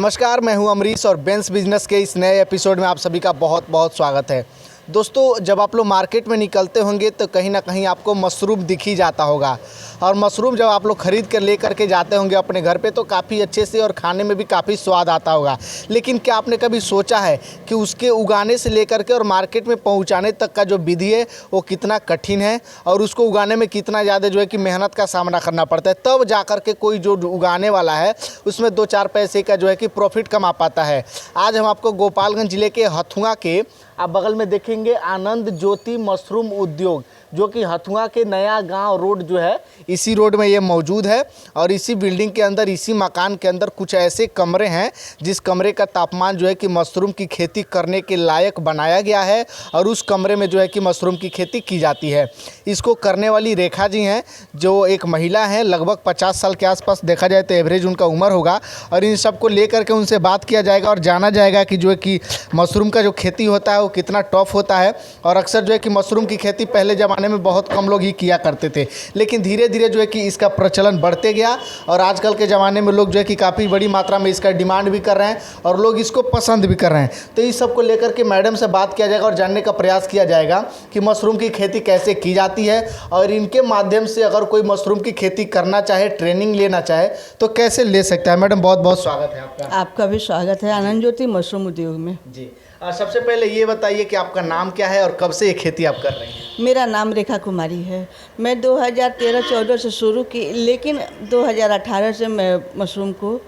नमस्कार, मैं हूं अमरीश और बेंस बिजनेस के इस नए एपिसोड में आप सभी का बहुत बहुत स्वागत है। दोस्तों, जब आप लोग मार्केट में निकलते होंगे तो कहीं ना कहीं आपको मशरूम दिख ही जाता होगा। और मशरूम जब आप लोग ख़रीद कर ले करके जाते होंगे अपने घर पे तो काफ़ी अच्छे से और खाने में भी काफ़ी स्वाद आता होगा। लेकिन क्या आपने कभी सोचा है कि उसके उगाने से लेकर के और मार्केट में पहुंचाने तक का जो विधि है वो कितना कठिन है और उसको उगाने में कितना ज़्यादा जो है कि मेहनत का सामना करना पड़ता है, तब जा कर के कोई जो उगाने वाला है उसमें 2-4 पैसे का जो है कि प्रॉफिट कमा पाता है। आज हम आपको गोपालगंज ज़िले के हथुआ के आप बगल में देखेंगे आनंद ज्योति मशरूम उद्योग, जो कि हथुआ के नया गांव रोड जो है इसी रोड में ये मौजूद है। और इसी बिल्डिंग के अंदर, इसी मकान के अंदर कुछ ऐसे कमरे हैं जिस कमरे का तापमान जो है कि मशरूम की खेती करने के लायक बनाया गया है और उस कमरे में जो है कि मशरूम की खेती की जाती है। इसको करने वाली रेखा जी हैं, जो एक महिला हैं, लगभग 50 साल के आसपास देखा जाए तो एवरेज उनका उम्र होगा। और इन सब को लेकर के उनसे बात किया जाएगा और जाना जाएगा कि जो है कि मशरूम का जो खेती होता है वो कितना टफ होता है। और अक्सर जो है कि मशरूम की खेती पहले ज़माने में बहुत कम लोग ही किया करते थे, लेकिन धीरे धीरे जो है कि इसका प्रचलन बढ़ते गया और आजकल के ज़माने में लोग जो है कि काफ़ी बड़ी मात्रा में इसका डिमांड भी कर रहे हैं और लोग इसको पसंद भी कर रहे हैं। तो इस सब को लेकर के मैडम से बात किया जाएगा और जानने का प्रयास किया जाएगा कि मशरूम की खेती कैसे की जाती है और इनके माध्यम से अगर कोई मशरूम की खेती करना चाहे, ट्रेनिंग लेना चाहे तो कैसे ले सकता है। मैडम, बहुत बहुत स्वागत है आपका। आपका भी स्वागत है आनंद ज्योति मशरूम उद्योग में। जी, सबसे पहले ये बताइए कि आपका नाम क्या है और कब से ये खेती आप कर रही हैं। मेरा नाम रेखा कुमारी है। मैं 2013-14 से शुरू की, लेकिन 2018 से मैं मशरूम को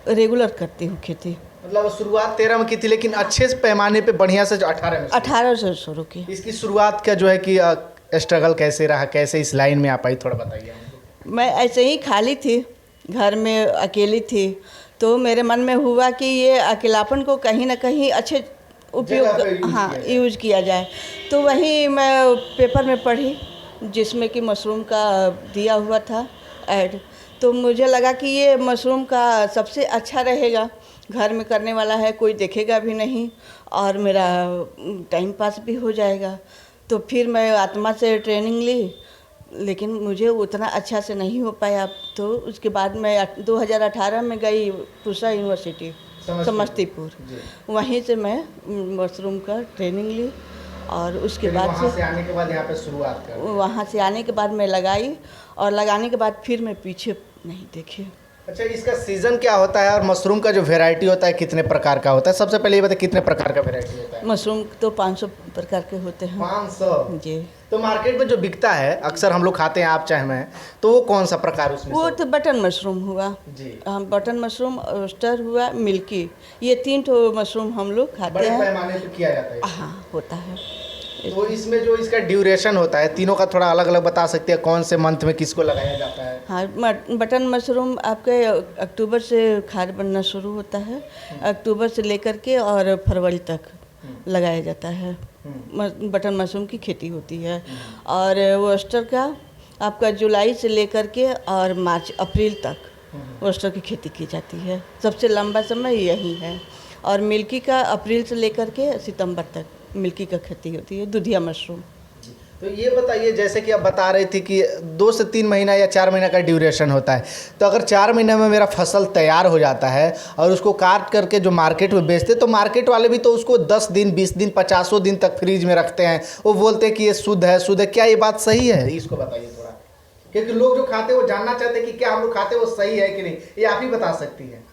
रेगुलर करती हूँ खेती। मतलब शुरुआत 13 में की थी, लेकिन अच्छे से पैमाने पे बढ़िया से 18 से शुरू की। इसकी शुरुआत का जो है कि स्ट्रगल कैसे रहा, कैसे इस लाइन में आप आई, थोड़ा बताइए हमको। मैं ऐसे ही खाली थी, घर में अकेली थी, तो मेरे मन में हुआ कि ये अकेलापन को कहीं ना कहीं अच्छे उपयोग यूज किया जाए। तो वही मैं पेपर में पढ़ी जिसमें कि मशरूम का दिया हुआ था ऐड, तो मुझे लगा कि ये मशरूम का सबसे अच्छा रहेगा, घर में करने वाला है, कोई देखेगा भी नहीं और मेरा टाइम पास भी हो जाएगा। तो फिर मैं आत्मा से ट्रेनिंग ली, लेकिन मुझे उतना अच्छा से नहीं हो पाया। तो उसके बाद मैं 2018 में गई पूसा यूनिवर्सिटी समस्तीपुर, वहीं से मैं मशरूम का ट्रेनिंग ली और उसके बाद वहाँ से आने के बाद यहाँ पे शुरुआत कर, वहाँ से आने के बाद मैं लगाई और लगाने के बाद फिर मैं पीछे नहीं देखी। अच्छा, इसका सीज़न क्या होता है और मशरूम का जो वैरायटी होता है कितने प्रकार का होता है? सबसे पहले ये बताइए कितने प्रकार का वैरायटी होता है? मशरूम तो 500 प्रकार के होते हैं। 500 जी। तो मार्केट में जो बिकता है, अक्सर हम लोग खाते हैं, आप चाहे मैं, तो वो कौन सा प्रकार उसमें? वो तो बटन मशरूम हुआ जी, बटन मशरूम, ऑयस्टर हुआ, मिल्की, ये 3 ठो मशरूम हम लोग खाते बड़े हैं। पैमाने पे किया जाता है। हाँ, होता है। तो इसमें जो इसका ड्यूरेशन होता है, तीनों का थोड़ा अलग अलग बता सकते हैं, कौन से मंथ में किसको लगाया जाता है? हाँ, बटन मशरूम आपके अक्टूबर से खाद बनना शुरू होता है, अक्टूबर से लेकर के और फरवरी तक लगाया जाता है। बटन मशरूम की खेती होती है। और ऑयस्टर का आपका जुलाई से लेकर के और मार्च अप्रैल तक ऑयस्टर की खेती की जाती है, सबसे लंबा समय यही है। और मिल्की का अप्रैल से लेकर के सितंबर तक मिल्की का खेती होती है, दूधिया मशरूम। तो ये बताइए, जैसे कि आप बता रही थी कि 2 से 3 महीना या 4 महीना का ड्यूरेशन होता है, तो अगर 4 महीने में मेरा फसल तैयार हो जाता है और उसको काट करके जो मार्केट में बेचते, तो मार्केट वाले भी तो उसको 10 दिन, 20 दिन, 50 दिन तक फ्रीज में रखते हैं। वो बोलते हैं कि ये शुद्ध है, शुद्ध है। क्या ये बात सही है? इसको बताइए थोड़ा, क्योंकि लोग जो खाते हैं वो जानना चाहते हैं कि क्या हम लोग खाते हैं वो सही है कि नहीं। ये आप ही बता सकती हैं।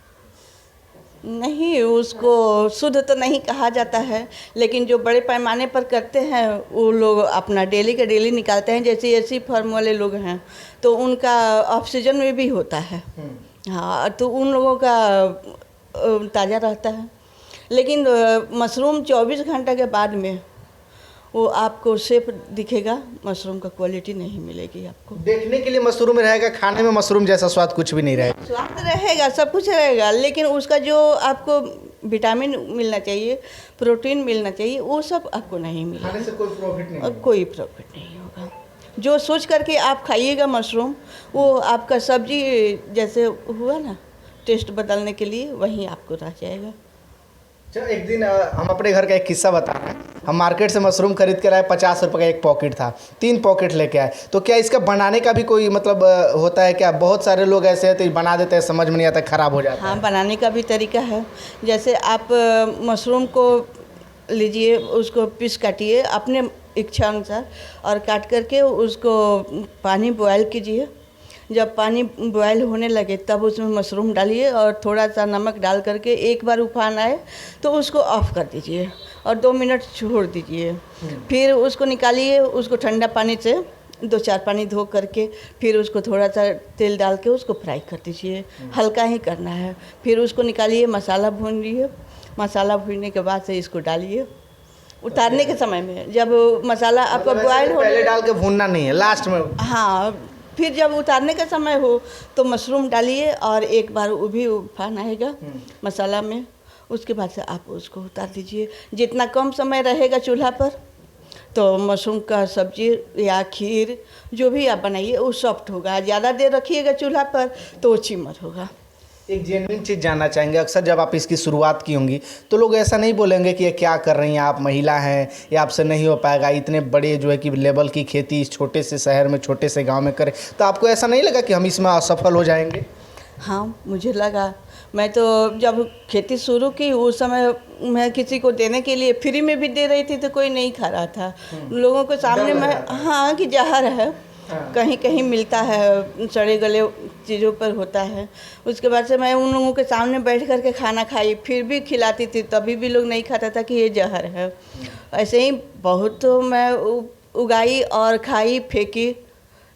नहीं, उसको शुद्ध तो नहीं कहा जाता है, लेकिन जो बड़े पैमाने पर करते हैं वो लोग अपना डेली का डेली निकालते हैं। जैसे एसी फार्म वाले लोग हैं तो उनका ऑफ सीजन में भी होता है। हाँ, तो उन लोगों का ताज़ा रहता है। लेकिन मशरूम 24 घंटे के बाद में वो आपको सेफ दिखेगा, मशरूम का क्वालिटी नहीं मिलेगी आपको। देखने के लिए मशरूम रहेगा, खाने में मशरूम जैसा स्वाद कुछ भी नहीं रहेगा। स्वाद रहेगा, सब कुछ रहेगा, लेकिन उसका जो आपको विटामिन मिलना चाहिए, प्रोटीन मिलना चाहिए, वो सब आपको नहीं मिलेगा। खाने से कोई प्रॉफिट नहीं होगा। कोई प्रॉफिट नहीं होगा। जो सोच करके आप खाइएगा मशरूम, वो आपका सब्जी जैसे हुआ ना, टेस्ट बदलने के लिए वहीं आपको रह जाएगा। चलो, एक दिन हम अपने घर का एक किस्सा बता रहे हैं। हम मार्केट से मशरूम खरीद कर आए, 50 रुपये का एक पॉकेट था, 3 पॉकेट लेके आए। तो क्या इसका बनाने का भी कोई मतलब होता है क्या? बहुत सारे लोग ऐसे हैं तो बना देते हैं, समझ में नहीं आता, ख़राब हो जाता है। हाँ, बनाने का भी तरीका है। जैसे आप मशरूम को लीजिए, उसको पीस काटिए अपने इच्छा अनुसार और काट करके उसको पानी बॉयल कीजिए। जब पानी बॉयल होने लगे तब उसमें मशरूम डालिए और थोड़ा सा नमक डाल करके एक बार उफान आए तो उसको ऑफ़ कर दीजिए और 2 मिनट छोड़ दीजिए। फिर उसको निकालिए, उसको ठंडा पानी से 2-4 पानी धो करके फिर उसको थोड़ा सा तेल डाल के उसको फ्राई कर दीजिए। हल्का ही करना है। फिर उसको निकालिए, मसाला भून लिए। मसाला भूनने के बाद से इसको डालिए। उतारने के समय में जब मसाला आपका मतलब बॉयल हो, पहले डाल के भूनना नहीं है, लास्ट में। हाँ, फिर जब उतारने का समय हो तो मशरूम डालिए और एक बार वो भी उफान आएगा मसाला में, उसके बाद से आप उसको उतार दीजिए। जितना कम समय रहेगा चूल्हा पर तो मशरूम का सब्जी या खीर जो भी आप बनाइए वो सॉफ्ट होगा। ज़्यादा देर रखिएगा चूल्हा पर तो वो चिमर होगा। एक जेन्युइन चीज़ जानना चाहेंगे, अक्सर जब आप इसकी शुरुआत की होंगी तो लोग ऐसा नहीं बोलेंगे कि ये क्या कर रही हैं, आप महिला हैं, ये आपसे नहीं हो पाएगा, इतने बड़े जो है कि लेवल की खेती इस छोटे से शहर में, छोटे से गांव में करें, तो आपको ऐसा नहीं लगा कि हम इसमें असफल हो जाएंगे? हाँ, मुझे लगा। मैं तो जब खेती शुरू की उस समय मैं किसी को देने के लिए फ्री में भी दे रही थी तो कोई नहीं खा रहा था। लोगों के सामने मैं, हाँ, कि जहर है, कहीं कहीं मिलता है, सड़े गले चीज़ों पर होता है। उसके बाद से मैं उन लोगों के सामने बैठ कर के खाना खाई, फिर भी खिलाती थी, तभी भी लोग नहीं खाता था कि ये जहर है। ऐसे ही बहुत तो मैं उगाई और खाई, फेंकी,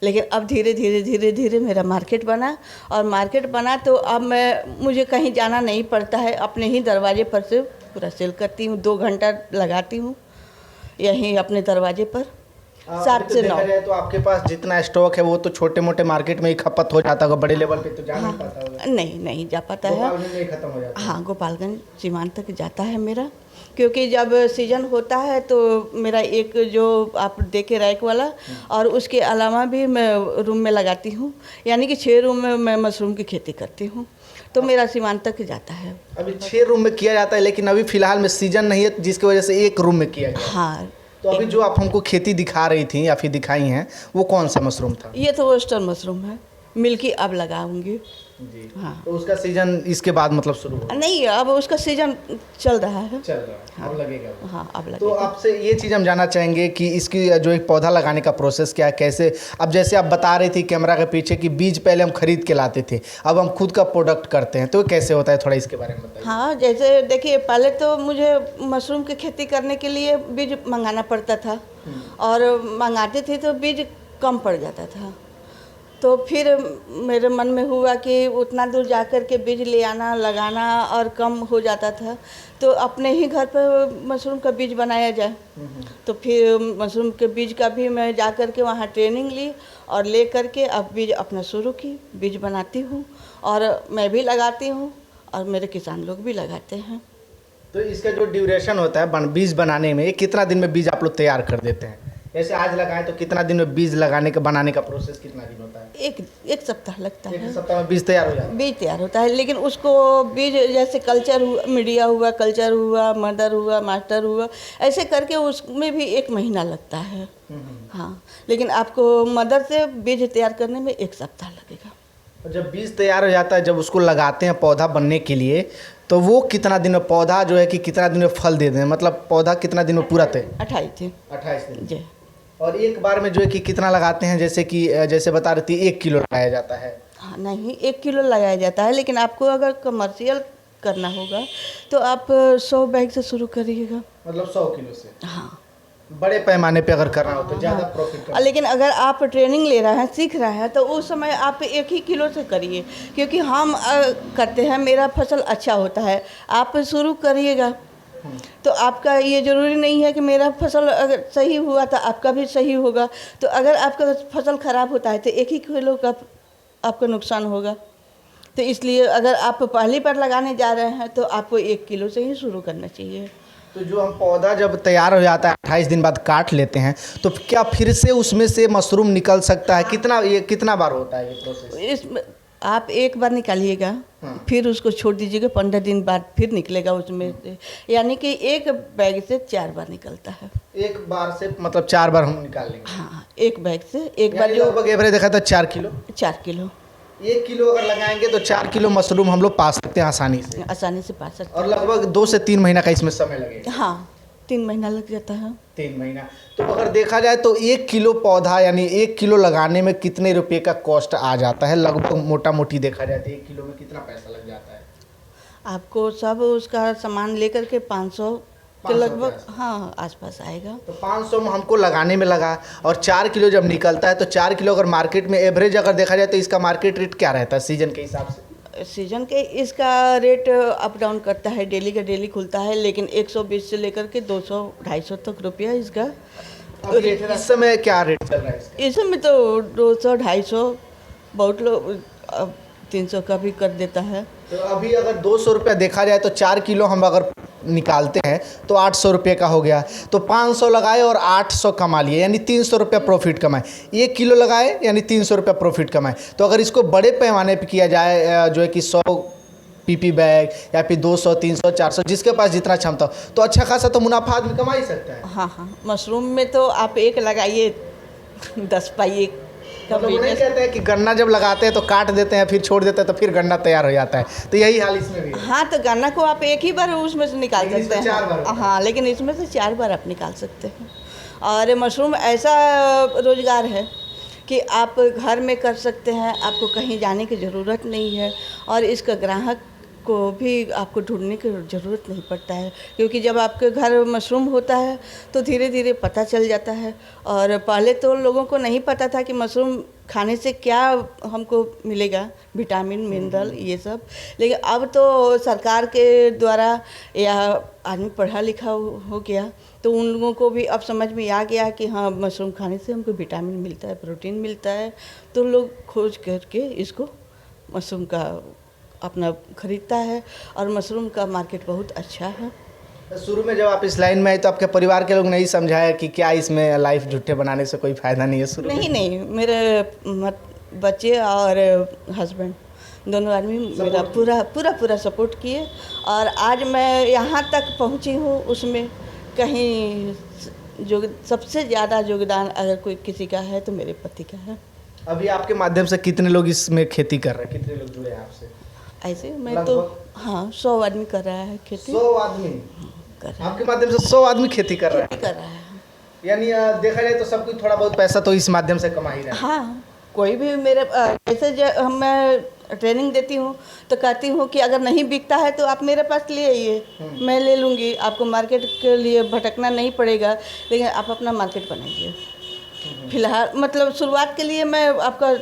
लेकिन अब धीरे धीरे धीरे धीरे मेरा मार्केट बना और मार्केट बना तो अब मुझे कहीं जाना नहीं पड़ता है। अपने ही दरवाजे पर से पूरा सेल करती हूँ। 2 घंटा लगाती हूँ यहीं अपने दरवाजे पर, 7 से 9। देखा जाए तो आपके पास जितना स्टॉक है वो तो छोटे मोटे मार्केट में ही खपत हो जाता होगा, बड़े लेवल पे तो जा नहीं पाता होगा। नहीं जा पाता है। गोपालगंज में ही खत्म हो जाता है। हाँ, गोपालगंज सीमांत तक जाता है मेरा, क्योंकि जब सीजन होता है तो मेरा एक जो आप देखे रैक वाला और उसके अलावा भी मैं रूम में लगाती हूँ, यानी कि 6 रूम में मैं मशरूम की खेती करती हूँ, तो मेरा सीमांत तक जाता है। अभी 6 रूम में किया जाता है, लेकिन अभी फिलहाल में सीजन नहीं है जिसकी वजह से 1 रूम में किया गया। हाँ, तो अभी जो आप हमको खेती दिखा रही थी या फिर दिखाई हैं वो कौन सा मशरूम था? ये तो वेस्टर्न मशरूम है, मिल्की अब लगाऊंगी जी। हाँ। तो उसका सीजन इसके बाद मतलब शुरू हो? नहीं, अब उसका सीजन चल रहा है। चल रहा है। हाँ। अब लगेगा वो। हाँ, अब लगेगा। तो आपसे ये चीज़ हम जानना चाहेंगे कि इसकी जो एक पौधा लगाने का प्रोसेस क्या है, कैसे? अब जैसे आप बता रही थी कैमरा के पीछे कि बीज पहले हम खरीद के लाते थे, अब हम खुद का प्रोडक्ट करते हैं, तो कैसे होता है, थोड़ा इसके बारे में बताइए। हाँ, जैसे देखिए, पहले तो मुझे मशरूम की खेती करने के लिए बीज मंगाना पड़ता था और मंगाते थे तो बीज कम पड़ जाता था। तो फिर मेरे मन में हुआ कि उतना दूर जा कर के बीज ले आना, लगाना और कम हो जाता था, तो अपने ही घर पर मशरूम का बीज बनाया जाए। तो फिर मशरूम के बीज का भी मैं जा कर के वहाँ ट्रेनिंग ली और ले कर के अब बीज अपना शुरू की, बीज बनाती हूँ और मैं भी लगाती हूँ और मेरे किसान लोग भी लगाते हैं। तो इसका जो ड्यूरेशन होता है बीज बनाने में, कितना दिन में बीज आप लोग तैयार कर देते हैं? जैसे आज लगाए तो कितना दिन में बीज लगाने का, बनाने का प्रोसेस कितना दिन होता है? एक सप्ताह लगता है। 1 सप्ताह में बीज तैयार हो जाता है? बीज तैयार होता है, लेकिन उसको बीज जैसे कल्चर हुआ, मीडिया हुआ, कल्चर हुआ, मदर हुआ, मास्टर हुआ, ऐसे करके उसमें भी 1 महीना लगता है। हाँ, लेकिन आपको मदर से बीज तैयार करने में 1 सप्ताह लगेगा। और जब बीज तैयार हो जाता है, जब उसको लगाते हैं पौधा बनने के लिए, तो वो कितना दिन में पौधा जो है कि कितना दिन में फल दे दें, मतलब पौधा कितना दिन में पूरा तैयार? 28 दिन जी। और एक बार में जो है कि कितना लगाते हैं? जैसे कि जैसे बता रही थी 1 किलो लगाया जाता है। हाँ, नहीं, 1 किलो लगाया जाता है, लेकिन आपको अगर कमर्शियल करना होगा तो आप 100 बैग से शुरू करिएगा। मतलब 100 किलो से? हाँ, बड़े पैमाने पे अगर करना हो तो ज़्यादा प्रॉफिट। लेकिन अगर आप ट्रेनिंग ले रहे हैं, सीख रहे हैं, तो उस समय आप 1 ही किलो से करिए, क्योंकि हम करते हैं, मेरा फसल अच्छा होता है। आप शुरू करिएगा तो आपका ये ज़रूरी नहीं है कि मेरा फसल अगर सही हुआ तो आपका भी सही होगा। तो अगर आपका फसल ख़राब होता है तो 1 ही किलो का आपका नुकसान होगा। तो इसलिए अगर आप पहली बार लगाने जा रहे हैं तो आपको 1 किलो से ही शुरू करना चाहिए। तो जो हम पौधा जब तैयार हो जाता है 28 दिन बाद काट लेते हैं, तो क्या फिर से उसमें से मशरूम निकल सकता है? कितना बार होता है ये प्रोसेस? आप एक बार निकालिएगा, फिर उसको छोड़ दीजिएगा, 15 दिन बाद फिर निकलेगा उसमें से, यानी कि एक बैग से 4 बार निकलता है। एक बार से मतलब 4 बार हम निकाल लेंगे। हाँ, एक बैग से एक बार जो लगभग एवरेज देखा था 4 किलो। 4 किलो 1 किलो अगर लगाएंगे तो 4 किलो मशरूम हम लोग पा सकते हैं आसानी से, आसानी से पा सकते और लगभग 2 से 3 महीना का इसमें समय लगेगा। हैं। हाँ, 3 महीना लग जाता है। 3 महीना। तो अगर देखा जाए तो 1 किलो पौधा यानी 1 किलो लगाने में कितने रुपए का कॉस्ट आ जाता है? लगभग मोटा मोटी देखा जाए तो 1 किलो में कितना पैसा लग जाता है? आपको सब उसका सामान लेकर के 500 के 500 लगभग, के हाँ, आसपास आएगा। तो 500 में हमको लगाने में लगा, और 4 किलो जब निकलता है तो 4 किलो अगर मार्केट में एवरेज अगर देखा जाए तो इसका मार्केट रेट क्या रहता है सीजन के हिसाब से? सीजन के इसका रेट अप डाउन करता है, डेली का डेली खुलता है, लेकिन 120 से लेकर के 200-250 तक रुपया इसका रेट रहता है। इस समय क्या रेट चल रहा है इसका? इस समय तो 200-250, बहुत लोग 300 का भी कर देता है। तो अभी अगर 200 रुपया देखा जाए तो 4 किलो हम अगर निकालते हैं तो 800 रुपये का हो गया, तो 500 लगाए और 800 कमा लिए, यानी 300 रुपया प्रॉफिट कमाए। 1 किलो लगाए यानी 300 रुपया प्रॉफिट कमाए। तो अगर इसको बड़े पैमाने पे किया जाए, जो है कि 100 पीपी बैग या फिर 200, 300, 400, जिसके पास जितना क्षमता हो, तो अच्छा खासा तो मुनाफा आदमी कमा ही सकता है। हाँ हाँ, मशरूम में तो आप एक लगाइए 10 पाइए का मतलब वो नहीं बिजनेस। कहते हैं कि गन्ना जब लगाते हैं तो काट देते हैं फिर छोड़ देते हैं तो फिर गन्ना तैयार हो जाता है, तो यही हाल इसमें भी है। हाँ, तो गन्ना को आप एक ही बार उसमें से निकाल लेकिन सकते इसमें 4 बार हैं। होता है। हाँ, लेकिन इसमें से 4 बार आप निकाल सकते हैं। और मशरूम ऐसा रोजगार है कि आप घर में कर सकते हैं, आपको कहीं जाने की ज़रूरत नहीं है, और इसका ग्राहक को भी आपको ढूंढने की ज़रूरत नहीं पड़ता है, क्योंकि जब आपके घर मशरूम होता है तो धीरे धीरे पता चल जाता है। और पहले तो लोगों को नहीं पता था कि मशरूम खाने से क्या हमको मिलेगा, विटामिन, मिनरल, ये सब। लेकिन अब तो सरकार के द्वारा या आदमी पढ़ा लिखा हो गया तो उन लोगों को भी अब समझ में आ गया कि हाँ, मशरूम खाने से हमको विटामिन मिलता है, प्रोटीन मिलता है, तो लोग खोज करके इसको मशरूम का अपना खरीदता है, और मशरूम का मार्केट बहुत अच्छा है। शुरू में जब आप इस लाइन में आए तो आपके परिवार के लोग नहीं समझाया कि क्या इसमें लाइफ झूठे बनाने से कोई फ़ायदा नहीं है? शुरू नहीं नहीं, मेरे बच्चे और हस्बैंड दोनों आदमी मेरा पूरा सपोर्ट किए, और आज मैं यहाँ तक पहुँची हूँ। उसमें कहीं जो सबसे ज़्यादा योगदान अगर कोई किसी का है तो मेरे पति का है। अभी आपके माध्यम से कितने लोग इसमें खेती कर रहे हैं? कितने लोग जुड़े हैं आपसे? ऐसे मैं तो हाँ 100 आदमी कर रहा है खेती। 100 आदमी कर रहा आपके माध्यम से 100 आदमी खेती कर रहा है, कर रहा है। है, यानी देखा जाए तो सब कुछ थोड़ा बहुत पैसा तो इस माध्यम से कमा ही रहा है। हाँ, कोई भी मेरे जैसे मैं ट्रेनिंग देती हूँ तो कहती हूँ कि अगर नहीं बिकता है तो आप मेरे पास ले आइए, मैं ले लूँगी, आपको मार्केट के लिए भटकना नहीं पड़ेगा, लेकिन आप अपना मार्केट बनाइए। फिलहाल मतलब शुरुआत के लिए मैं आपका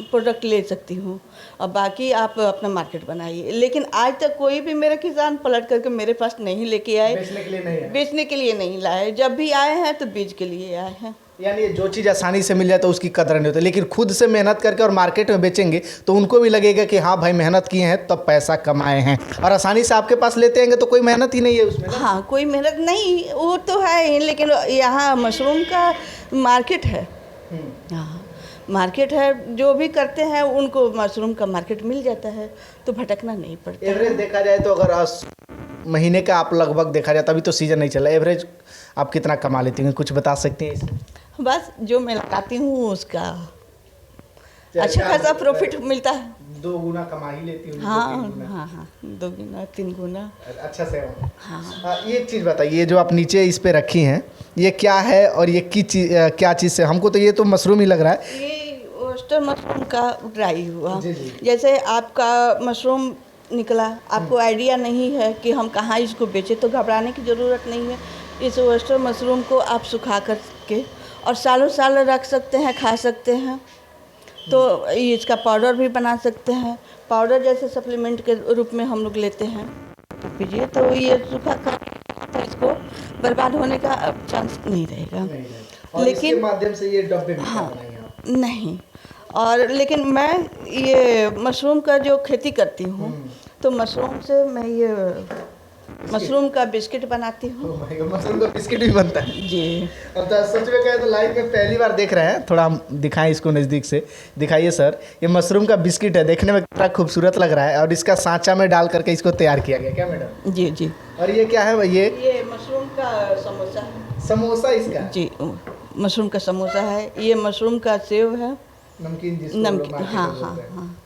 प्रोडक्ट ले सकती हूँ, और बाकी आप अपना मार्केट बनाइए। लेकिन आज तक कोई भी मेरा किसान पलट करके मेरे पास नहीं लेके आए, बेचने के लिए नहीं है। बेचने के लिए नहीं लाए। जब भी आए हैं तो बीज के लिए आए हैं। यानी जो चीज़ आसानी से मिल जाए तो उसकी कदर नहीं होती, लेकिन खुद से मेहनत करके और मार्केट में बेचेंगे तो उनको भी लगेगा कि हाँ भाई मेहनत किए हैं तब पैसा कमाए हैं, और आसानी से आपके पास लेते आएंगे तो कोई मेहनत ही नहीं है उसमें ना। हाँ, कोई मेहनत नहीं, वो तो है ही, लेकिन यहाँ मशरूम का मार्केट है। हाँ, मार्केट है, जो भी करते हैं उनको मशरूम का मार्केट मिल जाता है, तो भटकना नहीं पड़ता। एवरेज देखा जाए तो अगर महीने का आप लगभग देखा जाए, अभी तो सीजन नहीं चला, एवरेज आप कितना कमा लेती हैं, कुछ बता सकते हैं इसमें? बस जो मैं लगाती हूँ उसका अच्छा खासा प्रॉफिट मिलता है। 2 गुना कमा ही लेती हूँ? हाँ हाँ हाँ, 2 गुना 3 गुना। अच्छा से। हाँ, ये एक चीज़ बताइए, ये जो आप नीचे इस पे रखी हैं ये क्या है, और ये क्या चीज़ से? हमको तो ये तो मशरूम ही लग रहा है। ये ओस्टर मशरूम का ड्राई हुआ। जी, जी। जैसे आपका मशरूम निकला, आपको आइडिया नहीं है कि हम कहाँ इसको बेचें, तो घबराने की ज़रूरत नहीं है। इस ओस्टर मशरूम को आप सुखा कर के और सालों साल रख सकते हैं, खा सकते हैं। तो इसका पाउडर भी बना सकते हैं। पाउडर जैसे सप्लीमेंट के रूप में हम लोग लेते हैं, पीजिए तो ये सूखा कर तो इसको बर्बाद होने का चांस नहीं रहेगा। और लेकिन इसके माध्यम से ये डब्बे भी हाँ, बनाएंगे आप? नहीं, और लेकिन मैं ये मशरूम का जो खेती करती हूँ तो मशरूम से मैं ये मशरूम का बिस्किट बनाती हूँ। Oh my God, मशरूम का बिस्किट भी बनता है जी। अब तो सच में कहें तो लाइव में पहली बार देख रहे हैं, थोड़ा हम दिखाएं इसको नज़दीक से, दिखाइए सर। ये मशरूम का बिस्किट है, देखने में कितना खूबसूरत लग रहा है और इसका सांचा में डाल करके इसको तैयार किया गया क्या मैडम? जी जी। और ये क्या है? ये मशरूम का समोसा है। समोसा इसका? जी, मशरूम का समोसा है। ये मशरूम का सेव है, नमकीन जिसको लोग नमकीन। मार्केट हाँ में हाँ बोलते हैं। हाँ।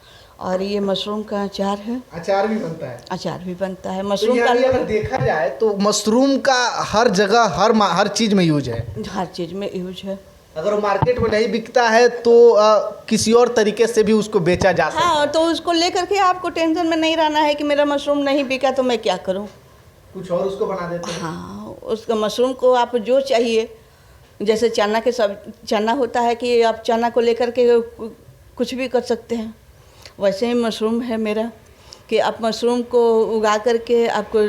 और ये मशरूम का अचार है। अचार भी बनता है? अचार भी बनता है तो मशरूम का। अगर देखा जाए तो मशरूम का हर जगह हर चीज़ में यूज है। हर चीज़ में यूज है। अगर वो मार्केट में नहीं बिकता है तो किसी और तरीके से भी उसको बेचा जा सकता है। हाँ, तो उसको लेकर के आपको टेंशन में नहीं रहना है कि मेरा मशरूम नहीं बिका तो मैं क्या करूँ। कुछ और उसको बना देते हैं। हाँ, उसका मशरूम को आप जो चाहिए, जैसे चना होता है कि आप चना को लेकर के कुछ भी कर सकते हैं, वैसे ही मशरूम है मेरा कि आप मशरूम को उगा करके आपको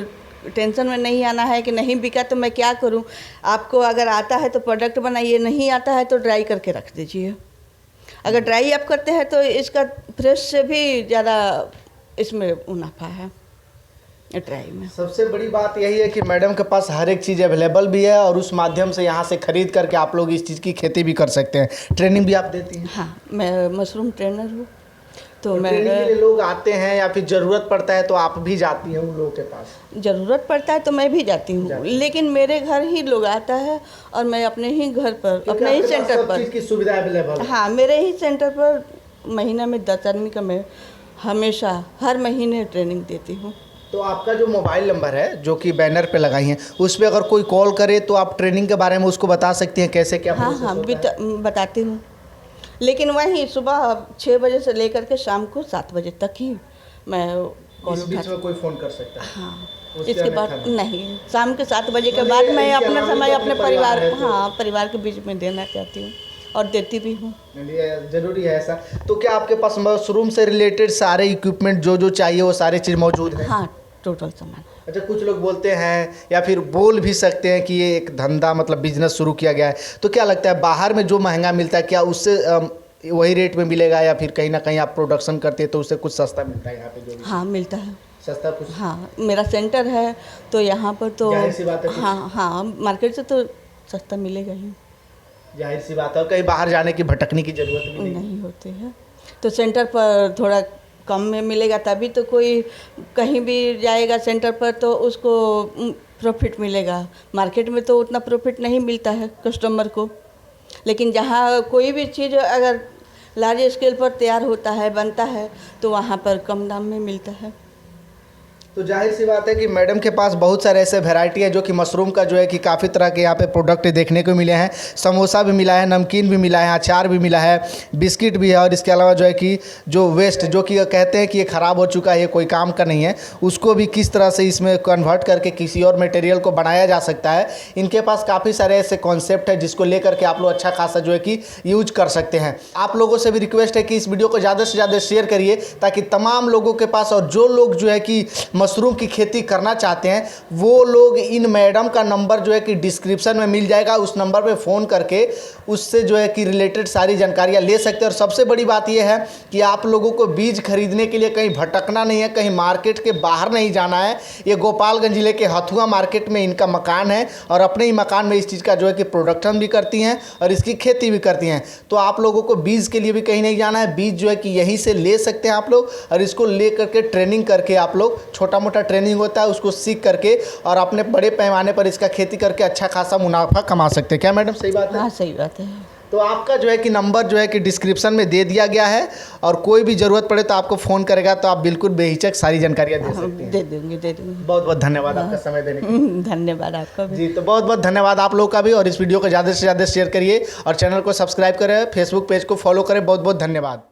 टेंशन में नहीं आना है कि नहीं बिका तो मैं क्या करूं। आपको अगर आता है तो प्रोडक्ट बनाइए, नहीं आता है तो ड्राई करके रख दीजिए। अगर ड्राई आप करते हैं तो इसका फ्रेश से भी ज़्यादा इसमें मुनाफा है ड्राई में। सबसे बड़ी बात यही है कि मैडम के पास हर एक चीज़ अवेलेबल भी है और उस माध्यम से यहाँ से खरीद करके आप लोग इस चीज़ की खेती भी कर सकते हैं। ट्रेनिंग भी आप देती हैं? हाँ, मैं मशरूम ट्रेनर हूँ। तो मैं ट्रेनिंग के लिए लोग आते हैं या फिर ज़रूरत पड़ता है तो आप भी जाती हैं उन लोगों के पास? ज़रूरत पड़ता है तो मैं भी जाती हूँ, लेकिन मेरे घर ही लोग आता है और मैं अपने ही घर पर, अपने ही सेंटर पर, चीज़ की सुविधा अवेलेबल है। हाँ, मेरे ही सेंटर पर महीना में 10 आदमी का मैं हमेशा हर महीने ट्रेनिंग देती हूँ। तो आपका जो मोबाइल नंबर है जो कि बैनर पे लगाई हैं उस पर अगर कोई कॉल करे तो आप ट्रेनिंग के बारे में उसको बता सकती हैं कैसे क्या हाँ प्रोसेस हाँ, होता है? बताती हूँ, लेकिन वहीं सुबह 6 बजे से लेकर के शाम को 7 बजे तक ही मैं कॉल इस बीच उठाती में कोई फ़ोन कर सकता है? हाँ, उसके इसके बाद अन्यथा नहीं, शाम के 7 बजे के मतलब बाद ये मैं इसके अपना अलावा समय भी अपने अपने परिवार परिवार, है तो- हाँ, परिवार के बीच में देना चाहती हूँ और देती भी हूँ। ये जरूरी है ऐसा। तो क्या आपके पास मशरूम से रिलेटेड सारे इक्विपमेंट जो जो चाहिए वो सारी चीज़ मौजूद है? हाँ, टोटल सामान। अच्छा, कुछ लोग बोलते हैं या फिर बोल भी सकते हैं कि ये एक धंधा मतलब बिजनेस शुरू किया गया है, तो क्या लगता है बाहर में जो महंगा मिलता है क्या उससे वही रेट में मिलेगा या फिर कहीं ना कहीं आप प्रोडक्शन करते हैं तो उससे कुछ सस्ता मिलता है यहाँ पे जो भी? हाँ, मिलता है सस्ता कुछ? हाँ, मेरा सेंटर है तो यहाँ पर तो जाहिर सी बात है कुछ- हाँ हाँ, मार्केट से तो सस्ता मिलेगा ही, जाहिर सी बात है, और कहीं बाहर जाने की भटकने की जरूरत भी नहीं। नहीं होती है। तो सेंटर पर थोड़ा कम में मिलेगा तभी तो कोई कहीं भी जाएगा सेंटर पर तो उसको प्रॉफिट मिलेगा। मार्केट में तो उतना प्रॉफिट नहीं मिलता है कस्टमर को, लेकिन जहाँ कोई भी चीज़ अगर लार्ज स्केल पर तैयार होता है, बनता है, तो वहाँ पर कम दाम में मिलता है। तो जाहिर सी बात है कि मैडम के पास बहुत सारे ऐसे वैरायटी है जो कि मशरूम का जो है कि काफ़ी तरह के यहाँ पे प्रोडक्ट देखने को मिले हैं। समोसा भी मिला है, नमकीन भी मिला है, अचार भी मिला है, बिस्किट भी है और इसके अलावा जो है कि जो वेस्ट जो कि कहते हैं कि ये ख़राब हो चुका है, ये कोई काम का नहीं है, उसको भी किस तरह से इसमें कन्वर्ट करके किसी और मटेरियल को बनाया जा सकता है। इनके पास काफ़ी सारे ऐसे कॉन्सेप्ट है जिसको लेकर के आप लोग अच्छा खासा जो है कि यूज कर सकते हैं। आप लोगों से भी रिक्वेस्ट है कि इस वीडियो को ज़्यादा से ज़्यादा शेयर करिए ताकि तमाम लोगों के पास, और जो लोग जो है कि मशरूम की खेती करना चाहते हैं वो लोग इन मैडम का नंबर जो है कि डिस्क्रिप्शन में मिल जाएगा, उस नंबर पे फ़ोन करके उससे जो है कि रिलेटेड सारी जानकारियाँ ले सकते हैं। और सबसे बड़ी बात यह है कि आप लोगों को बीज खरीदने के लिए कहीं भटकना नहीं है, कहीं मार्केट के बाहर नहीं जाना है। ये गोपालगंज जिले के हथुआ मार्केट में इनका मकान है और अपने ही मकान में इस चीज़ का जो है कि प्रोडक्शन भी करती हैं और इसकी खेती भी करती हैं। तो आप लोगों को बीज के लिए भी कहीं नहीं जाना है, बीज जो है कि यहीं से ले सकते हैं आप लोग और इसको ले करके ट्रेनिंग करके आप लोग, छोटा मोटा ट्रेनिंग होता है उसको सीख करके और अपने बड़े पैमाने पर इसका खेती करके अच्छा खासा मुनाफा कमा सकते हैं। क्या मैडम सही बात है? हाँ, सही बात है। तो आपका जो है कि नंबर जो है कि डिस्क्रिप्शन में दे दिया गया है और कोई भी ज़रूरत पड़े तो आपको फ़ोन करेगा तो आप बिल्कुल बेहिचक सारी जानकारियाँ दे सकते हैं। दे दूँगी, दे दूँगी। बहुत बहुत धन्यवाद आपका समय देने के लिए। धन्यवाद आपका भी। जी, तो बहुत बहुत धन्यवाद आप लोग का भी, और इस वीडियो को ज़्यादा से ज़्यादा शेयर करिए और चैनल को सब्सक्राइब करें, फेसबुक पेज को फॉलो करें। बहुत बहुत धन्यवाद।